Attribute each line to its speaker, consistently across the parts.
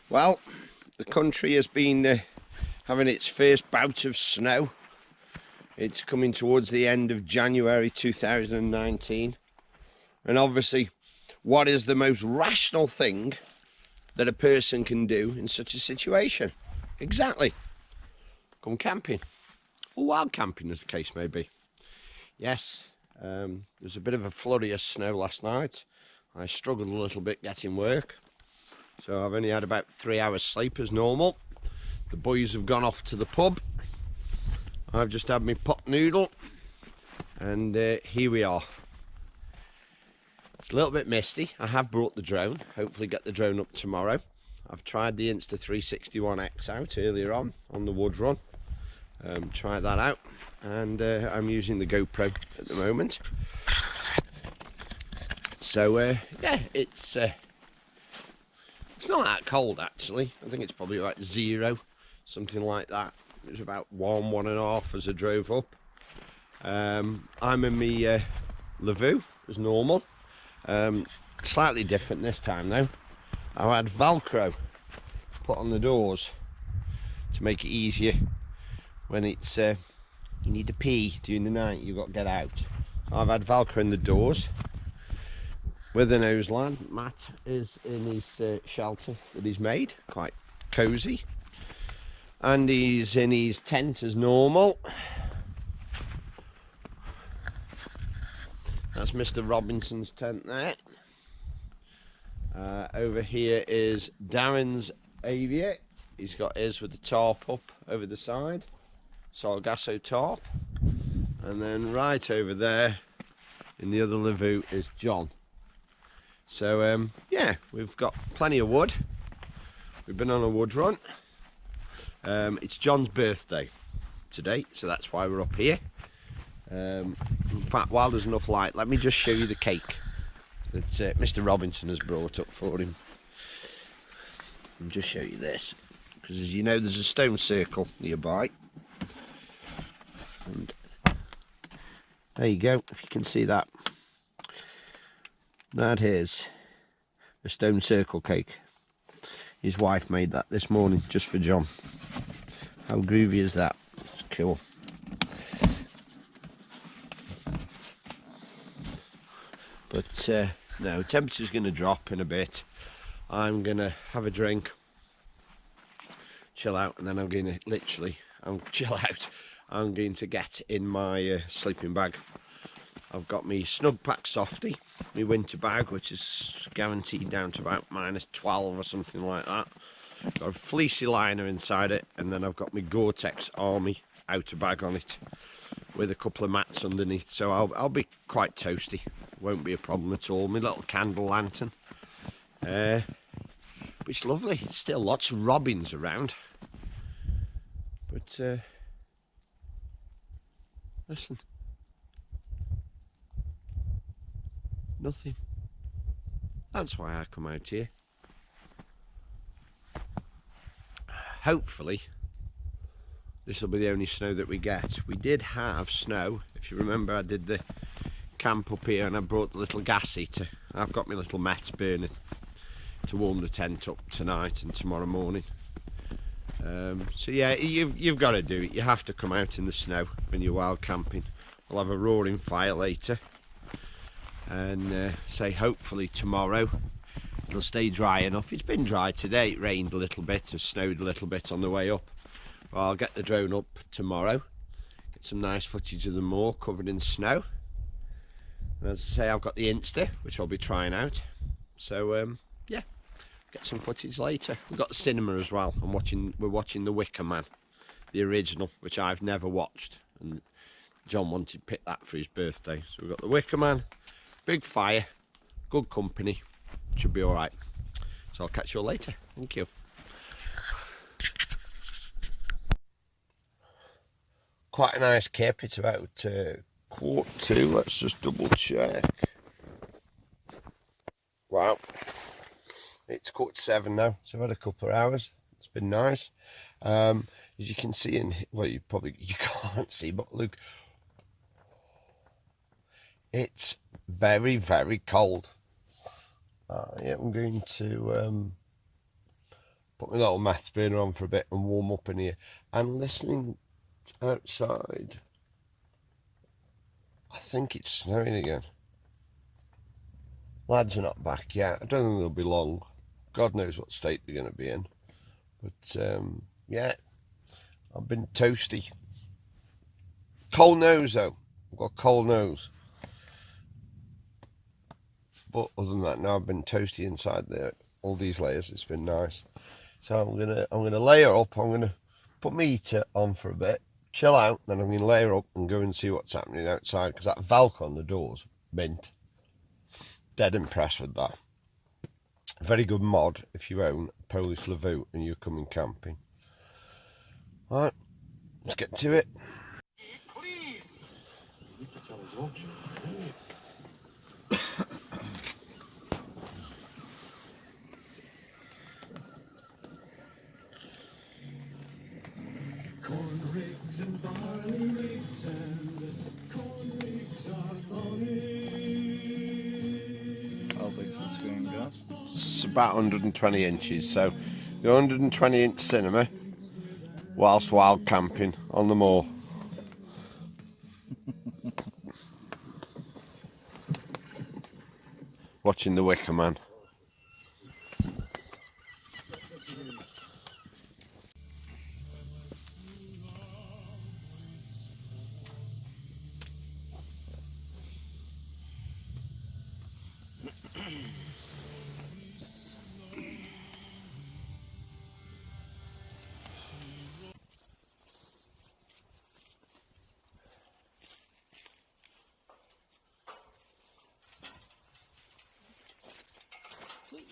Speaker 1: Well, the country has been having its first bout of snow. It's coming towards the end of January 2019. And obviously, what is the most rational thing that a person can do in such a situation? Exactly. Come camping. Or wild camping, as the case may be. Yes, there was a bit of a flurry of snow last night. I struggled a little bit getting work. So I've only had about 3 hours sleep as normal. The boys have gone off to the pub. I've just had my pot noodle. And here we are. It's a little bit misty. I have brought the drone. Hopefully get the drone up tomorrow. I've tried the Insta 361X out earlier on the wood run. Tried that out. And I'm using the GoPro at the moment. So yeah, it's not that cold actually. I think it's probably like 0, something like that. It was about 1.5 as I drove up. I'm in my Lavoo as normal. Slightly different this time though. I had Velcro put on the doors to make it easier when it's you need to pee during the night. You've got to get out. So I've had Velcro in the doors. With the nose line, Matt is in his shelter that he's made, quite cosy, and he's in his tent as normal. That's Mr. Robinson's tent there. Over here is Darren's Avia. He's got his with the tarp up over the side, Sargasso tarp, and then right over there in the other Lavoo is John. So yeah, we've got plenty of wood. We've been on a wood run. It's John's birthday today, so that's why we're up here. In fact, while there's enough light, let me just show you the cake that Mr. Robinson has brought up for him. I'll just show you this, because as you know, there's a stone circle nearby. And there you go, if you can see that. That is a stone circle cake. His wife made that this morning just for John. How groovy is that? It's cool. But no, temperature's going to drop in a bit. I'm going to have a drink, chill out, and then I'm going to chill out. I'm going to get in my sleeping bag. I've got my Snug Pack Softy, my winter bag, which is guaranteed down to about -12 or something like that. Got a fleecy liner inside it, and then I've got my Gore-Tex Army outer bag on it with a couple of mats underneath, so I'll be quite toasty. Won't be a problem at all. My little candle lantern, but it's lovely. It's still lots of robins around, but listen. Nothing. That's why I come out here. Hopefully this will be the only snow that we get. We did have snow, if you remember. I did the camp up here and I brought the little gas heater. I've got my little mats burning to warm the tent up tonight and tomorrow morning. So yeah, you've got to do it. You have to come out in the snow when you're wild camping. We'll have a roaring fire later. And say hopefully tomorrow it'll stay dry enough. It's been dry today. It rained a little bit and snowed a little bit on the way up. Well, I'll get the drone up tomorrow, get some nice footage of the moor covered in snow. And as I say, I've got the Insta, which I'll be trying out. So yeah, get some footage later. We've got the cinema as well. We're watching The Wicker Man, the original, which I've never watched, and John wanted to pick that for his birthday. So we've got The Wicker Man. Big fire, good company, should be all right. So I'll catch you all later. Thank you. Quite a nice kip. It's about 1:45. Let's just double check. Wow, it's 7:15 now. So I've had a couple of hours. It's been nice. As you can see in, well, you can't see, but look. It's very, very cold. Yeah, I'm going to put my little meth burner on for a bit and warm up in here. And listening outside, I think it's snowing again. Lads are not back yet. I don't think they'll be long. God knows what state they're going to be in. But yeah, I've been toasty. Cold nose though. I've got a cold nose. But other than that, now I've been toasty inside there. All these layers. It's been nice. So I'm gonna layer up. I'm gonna put my heater on for a bit, chill out, then I'm gonna layer up and go and see what's happening outside, because that Velcro on the doors, mint. Dead impressed with that. Very good mod if you own a Polish Lavu and you're coming camping. Alright, let's get to it.
Speaker 2: Corn rigs and barley rigs and corn rigs are on it.
Speaker 3: How big's the screen, guys?
Speaker 1: It's about 120 inches, so the 120 inch cinema whilst wild camping on the moor. Watching The Wicker Man.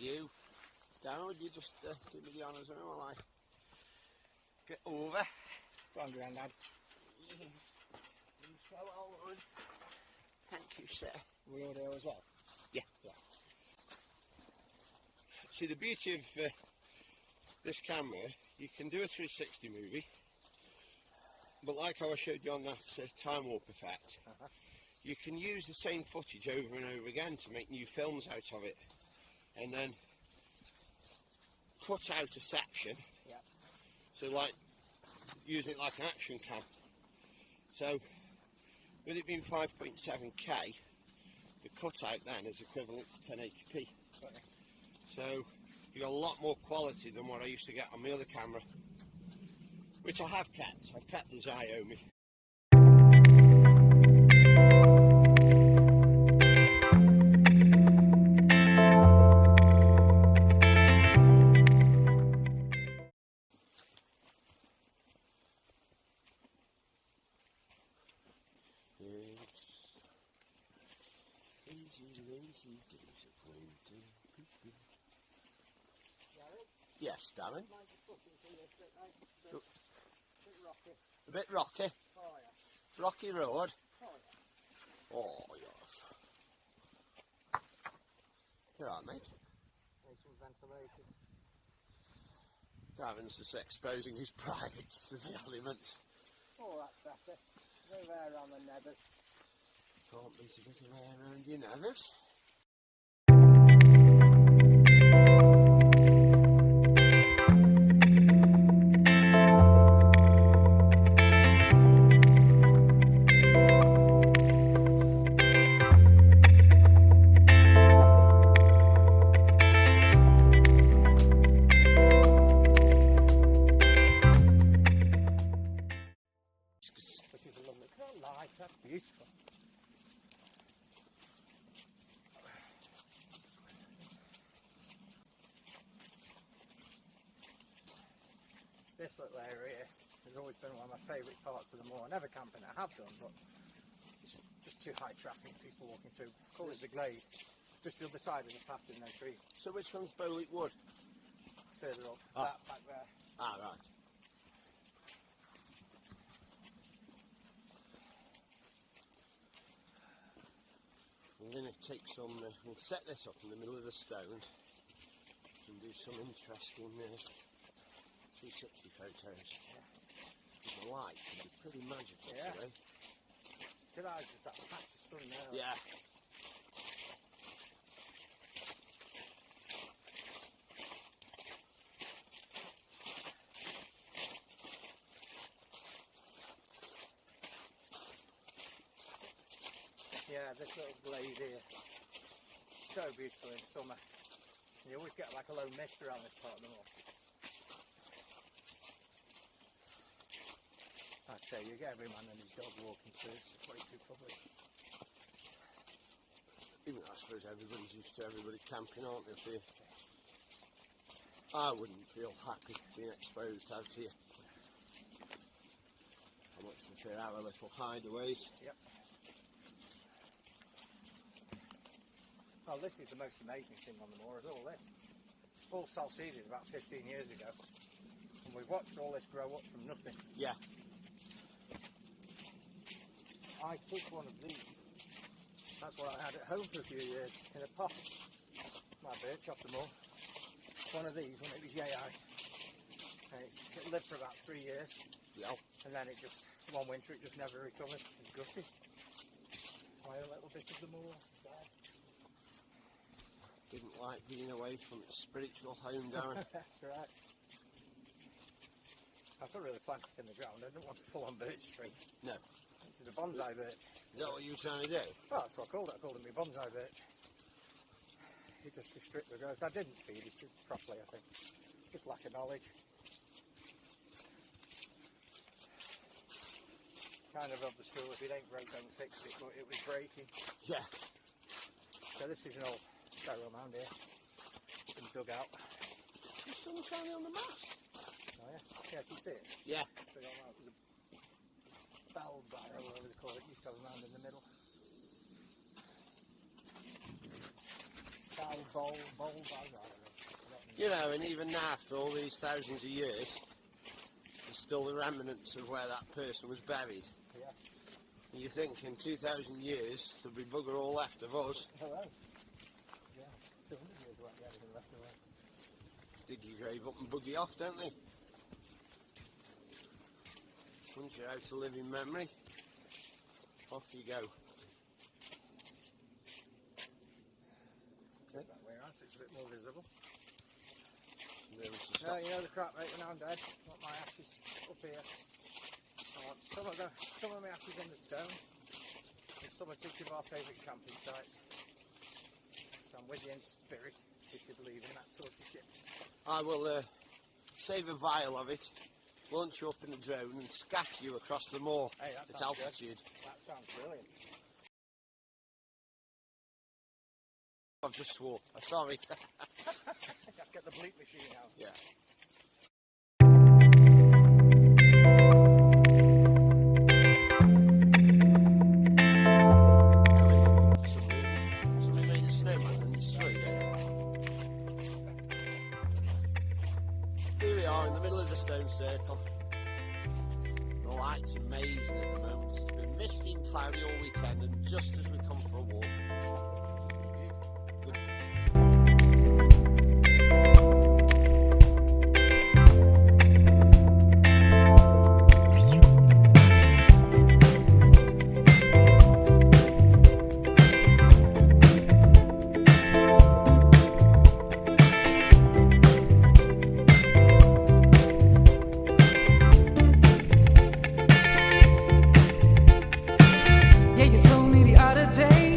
Speaker 1: You, Darren, would you just do me the honours while I get over?
Speaker 3: Go on, Grandad.
Speaker 1: Thank you, sir.
Speaker 3: We audio as well?
Speaker 1: Yeah. See, the beauty of this camera, you can do a 360 movie, but like how I showed you on that time warp effect, you can use the same footage over and over again to make new films out of it. And then cut out a section, so like using it like an action cam. So with it being 5.7K, the cutout then is equivalent to 1080p. So you got a lot more quality than what I used to get on my other camera, which I have kept. I've kept the Xiaomi. Yes, Darren. A bit rocky.
Speaker 3: Oh, yeah.
Speaker 1: Rocky road.
Speaker 3: Oh, yeah.
Speaker 1: Oh, yes. You're right, mate.
Speaker 3: There's some ventilation.
Speaker 1: Darren's just exposing his privates to the elements.
Speaker 3: Oh, that's better. No air around the nethers.
Speaker 1: Can't beat a bit of air around your nethers.
Speaker 3: That's beautiful. This little area here has always been one of my favourite parts of the moor. Never camping I have done, but it's just too high traffic, people walking through. Call it the glade. Just the other side of the path with no trees.
Speaker 1: So which one's Bowlick Wood?
Speaker 3: Further up,
Speaker 1: Ah.
Speaker 3: that back there.
Speaker 1: Ah, right. I'm going to take some, we'll set this up in the middle of the stones and do some interesting 360 photos. The light can be pretty magical today.
Speaker 3: Good eyes, just that patch of sun there.
Speaker 1: Yeah.
Speaker 3: Yeah, this little glade here, so beautiful in summer. And you always get like a low mist around this part of the moor. I'd say you get every man and his dog walking through, it's way too public.
Speaker 1: Even I suppose everybody's used to everybody camping, aren't they, up here? I wouldn't feel happy being exposed out here. I much prefer our little hideaways.
Speaker 3: Yep. Well, this is the most amazing thing on the moor, is all this. All salt seeded about 15 years ago, and we've watched all this grow up from nothing.
Speaker 1: Yeah.
Speaker 3: I took one of these. That's what I had at home for a few years in a pot. My birch off the moor. One of these when it was yay high. And it lived for about 3 years.
Speaker 1: Yeah.
Speaker 3: And then it just, one winter it just never recovered. It's gutted. My own little bit of the moor.
Speaker 1: Didn't like being away from its spiritual home, Darren.
Speaker 3: That's right. I put really plant it in the ground. I didn't want a full-on birch tree.
Speaker 1: No.
Speaker 3: It was a bonsai birch.
Speaker 1: Is that what you were trying to do?
Speaker 3: Well, that's what I called it. I called it my bonsai birch. It just restrict the growth. I didn't feed it properly, I think. Just lack of knowledge. Kind of the school, if it ain't broke, don't fix it, but it was breaking.
Speaker 1: Yeah.
Speaker 3: So this is an old burial mound here. Been dug out.
Speaker 1: There's some shiny on the mast.
Speaker 3: Oh yeah? Yeah, can you see it?
Speaker 1: Yeah.
Speaker 3: Big old mound with a bell barrow, whatever they call it. Used to have a mound in the middle. Bowl, I don't know.
Speaker 1: You know, and even now, after all these thousands of years, there's still the remnants of where that person was buried.
Speaker 3: Yeah.
Speaker 1: And you think in 2,000 years, there'll be bugger all left of us.
Speaker 3: Hello. Yeah, 200 years won't be anything left of it.
Speaker 1: Dig your grave up and buggy off, don't they? Once you're out of living memory, off you go.
Speaker 3: That way around, so it's a bit more visible.
Speaker 1: There was the
Speaker 3: No,
Speaker 1: stop.
Speaker 3: you know the crap right now I'm dead. Want my ashes up here. I want some of my ashes in the stone. And some are two of our favourite camping sites. So I'm with you in spirit, if you believe in that sort of shit.
Speaker 1: I will save a vial of it, launch you up in a drone and scatter you across the moor
Speaker 3: Hey, that
Speaker 1: at
Speaker 3: sounds
Speaker 1: altitude.
Speaker 3: good. That sounds brilliant.
Speaker 1: I've just swore. Sorry.
Speaker 3: Get the bleep machine out.
Speaker 1: Yeah. Somebody made a snowman in the street. Here we are in the middle of the stone circle. The light's amazing at the moment. It's been misty and cloudy all weekend, and just as we come for a walk,
Speaker 4: Yeah, you told me the other day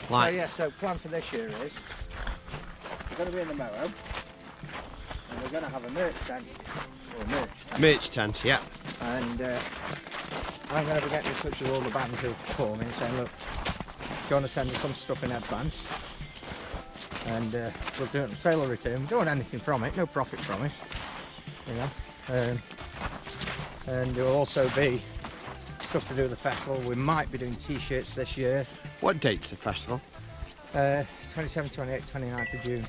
Speaker 1: Like,
Speaker 3: So yeah, so plan for this year is we're going to be in the mower and we're going to have a merch tent, or
Speaker 1: merch tent, yeah.
Speaker 3: and I'm going to be getting in touch with all the bands who are performing, saying, look, do you want to send me some stuff in advance? And we'll do it on sale or return. We don't want anything from it, no profit from it, you know. And there will also be stuff to do with the festival. We might be doing t-shirts this year.
Speaker 1: What date's the festival?
Speaker 3: 27th, 28th, 29th of June.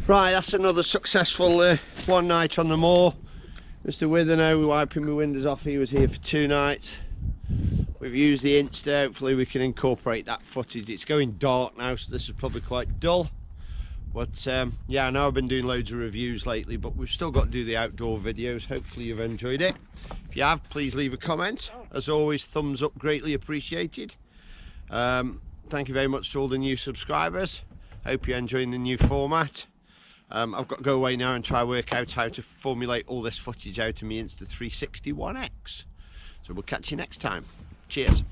Speaker 1: Right, that's another successful one night on the moor. Mr. Withernow, we're wiping my windows off. He was here for 2 nights. We've used the Insta. Hopefully we can incorporate that footage. It's going dark now, so this is probably quite dull. But yeah, I know I've been doing loads of reviews lately, but we've still got to do the outdoor videos. Hopefully you've enjoyed it. If you have, please leave a comment. As always, thumbs up, greatly appreciated. Thank you very much to all the new subscribers. Hope you're enjoying the new format. I've got to go away now and try work out how to formulate all this footage out of my Insta 360 One X. So we'll catch you next time. Cheers.